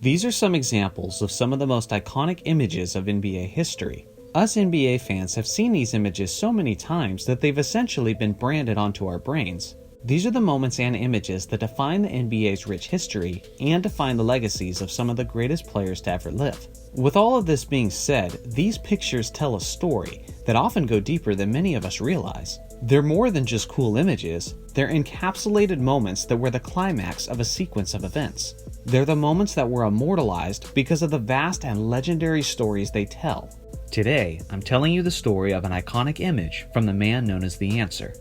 These are some examples of some of the most iconic images of NBA history. Us NBA fans have seen these images so many times that they've essentially been branded onto our brains. These are the moments and images that define the NBA's rich history and define the legacies of some of the greatest players to ever live. With all of this being said, these pictures tell a story that often go deeper than many of us realize. They're more than just cool images, they're encapsulated moments that were the climax of a sequence of events. They're the moments that were immortalized because of the vast and legendary stories they tell. Today, I'm telling you the story of an iconic image from the man known as The Answer.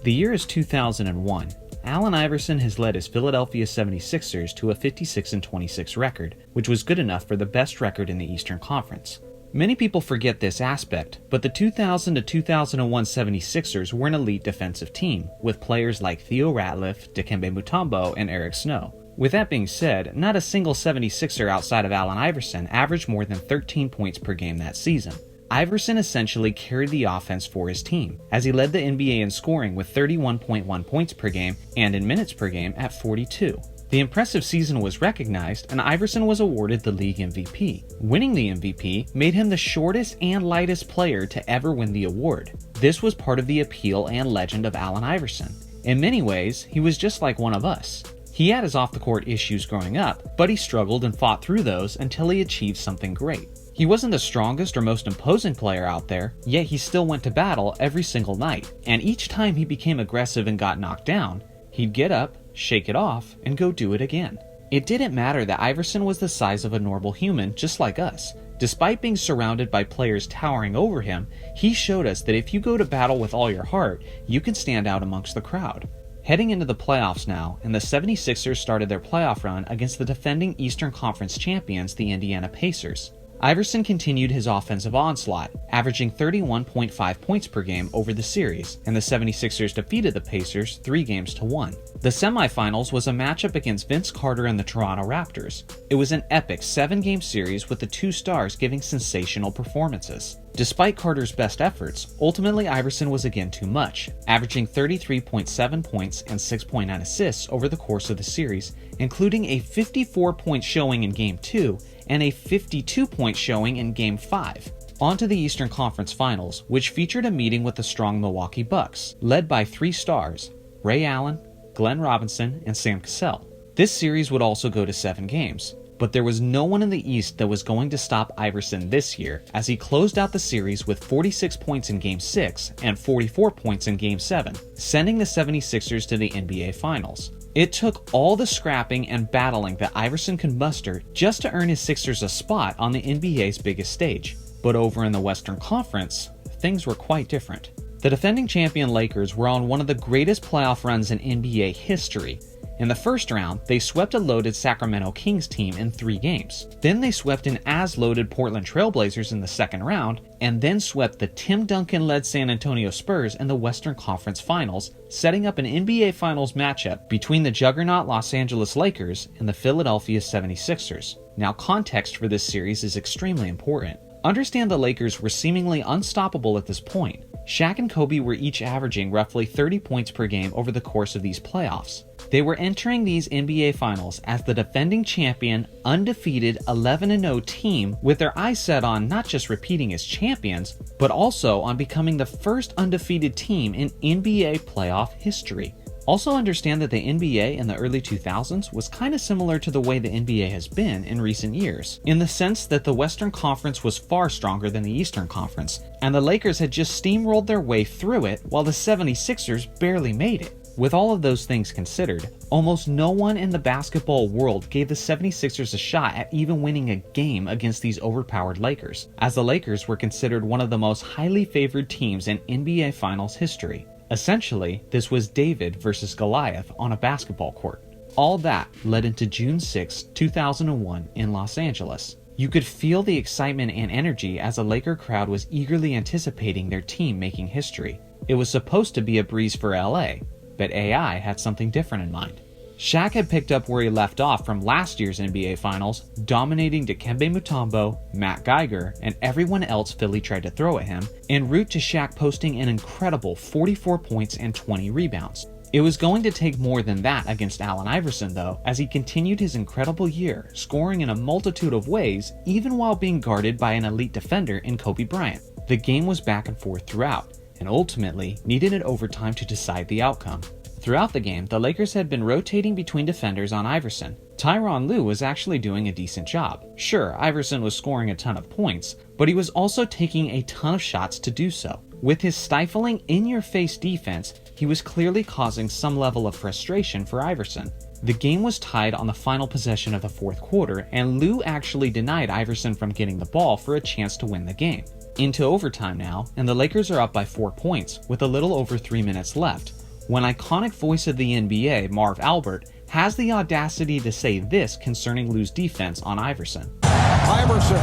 The year is 2001. Allen Iverson has led his Philadelphia 76ers to a 56-26 record, which was good enough for the best record in the Eastern Conference. Many people forget this aspect, but the 2000 to 2001 76ers were an elite defensive team, with players like Theo Ratliff, Dikembe Mutombo, and Eric Snow. With that being said, not a single 76er outside of Allen Iverson averaged more than 13 points per game that season. Iverson essentially carried the offense for his team, as he led the NBA in scoring with 31.1 points per game and in minutes per game at 42. The impressive season was recognized, and Iverson was awarded the league MVP. Winning the MVP made him the shortest and lightest player to ever win the award. This was part of the appeal and legend of Allen Iverson. In many ways, he was just like one of us. He had his off-the-court issues growing up, but he struggled and fought through those until he achieved something great. He wasn't the strongest or most imposing player out there, yet he still went to battle every single night, and each time he became aggressive and got knocked down, he'd get up, shake it off, and go do it again. It didn't matter that Iverson was the size of a normal human just like us. Despite being surrounded by players towering over him, he showed us that if you go to battle with all your heart, you can stand out amongst the crowd. Heading into the playoffs now, and the 76ers started their playoff run against the defending Eastern Conference champions, the Indiana Pacers. Iverson continued his offensive onslaught, averaging 31.5 points per game over the series, and the 76ers defeated the Pacers 3-1. The semifinals was a matchup against Vince Carter and the Toronto Raptors. It was an epic 7-game series with the two stars giving sensational performances. Despite Carter's best efforts, ultimately Iverson was again too much, averaging 33.7 points and 6.9 assists over the course of the series, including a 54-point showing in Game 2 and a 52-point showing in Game 5. On to the Eastern Conference Finals, which featured a meeting with the strong Milwaukee Bucks, led by 3 stars, Ray Allen, Glenn Robinson, and Sam Cassell. This series would also go to 7 games. But there was no one in the East that was going to stop Iverson this year, as he closed out the series with 46 points in Game 6 and 44 points in Game 7, sending the 76ers to the NBA Finals. It took all the scrapping and battling that Iverson could muster just to earn his Sixers a spot on the NBA's biggest stage. But over in the Western Conference, things were quite different. The defending champion Lakers were on one of the greatest playoff runs in NBA history. In the first round, they swept a loaded Sacramento Kings team in 3 games. Then they swept an as-loaded Portland Trail Blazers in the second round, and then swept the Tim Duncan-led San Antonio Spurs in the Western Conference Finals, setting up an NBA Finals matchup between the juggernaut Los Angeles Lakers and the Philadelphia 76ers. Now, context for this series is extremely important. Understand the Lakers were seemingly unstoppable at this point. Shaq and Kobe were each averaging roughly 30 points per game over the course of these playoffs. They were entering these NBA Finals as the defending champion, undefeated 11-0 team with their eyes set on not just repeating as champions, but also on becoming the first undefeated team in NBA playoff history. Also understand that the NBA in the early 2000s was kind of similar to the way the NBA has been in recent years, in the sense that the Western Conference was far stronger than the Eastern Conference, and the Lakers had just steamrolled their way through it while the 76ers barely made it. With all of those things considered, almost no one in the basketball world gave the 76ers a shot at even winning a game against these overpowered Lakers, as the Lakers were considered one of the most highly favored teams in NBA Finals history. Essentially, this was David versus Goliath on a basketball court. All that led into June 6, 2001 in Los Angeles. You could feel the excitement and energy as a Laker crowd was eagerly anticipating their team making history. It was supposed to be a breeze for LA, but AI had something different in mind. Shaq had picked up where he left off from last year's NBA Finals, dominating Dikembe Mutombo, Matt Geiger, and everyone else Philly tried to throw at him, en route to Shaq posting an incredible 44 points and 20 rebounds. It was going to take more than that against Allen Iverson though, as he continued his incredible year, scoring in a multitude of ways even while being guarded by an elite defender in Kobe Bryant. The game was back and forth throughout, and ultimately needed an overtime to decide the outcome. Throughout the game, the Lakers had been rotating between defenders on Iverson. Tyronn Lue was actually doing a decent job. Sure, Iverson was scoring a ton of points, but he was also taking a ton of shots to do so. With his stifling, in-your-face defense, he was clearly causing some level of frustration for Iverson. The game was tied on the final possession of the fourth quarter, and Lue actually denied Iverson from getting the ball for a chance to win the game. Into overtime now, and the Lakers are up by 4 points, with a little over 3 minutes left, when iconic voice of the NBA, Marv Albert, has the audacity to say this concerning Lue's defense on Iverson. Iverson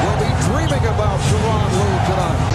will be dreaming about Tyronn Lue tonight.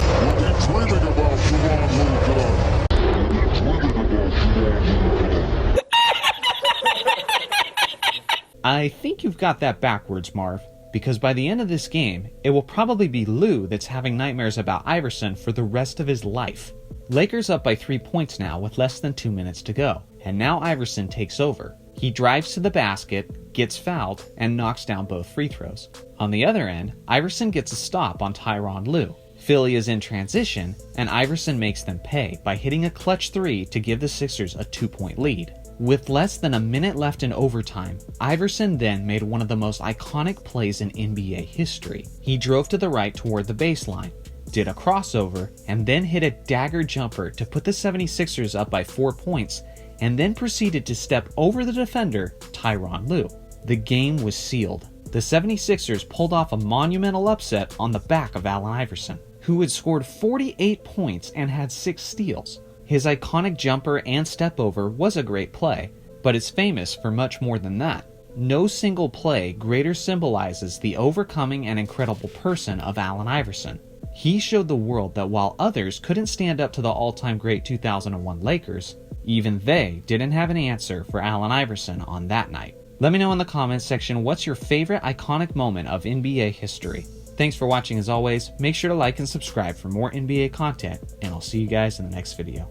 I think you've got that backwards, Marv, because by the end of this game, it will probably be Lue that's having nightmares about Iverson for the rest of his life. Lakers up by 3 points now with less than 2 minutes to go, and now Iverson takes over. He drives to the basket, gets fouled, and knocks down both free throws. On the other end, Iverson gets a stop on Tyronn Lue. Philly is in transition, and Iverson makes them pay by hitting a clutch 3 to give the Sixers a 2-point lead. With less than a minute left in overtime, Iverson then made one of the most iconic plays in NBA history. He drove to the right toward the baseline, did a crossover, and then hit a dagger jumper to put the 76ers up by 4 points, and then proceeded to step over the defender, Tyronn Lue. The game was sealed. The 76ers pulled off a monumental upset on the back of Allen Iverson, who had scored 48 points and had 6 steals. His iconic jumper and step over was a great play, but it's famous for much more than that. No single play greater symbolizes the overcoming and incredible person of Allen Iverson. He showed the world that while others couldn't stand up to the all-time great 2001 Lakers, even they didn't have an answer for Allen Iverson on that night. Let me know in the comments section what's your favorite iconic moment of NBA history. Thanks for watching as always. Make sure to like and subscribe for more NBA content, and I'll see you guys in the next video.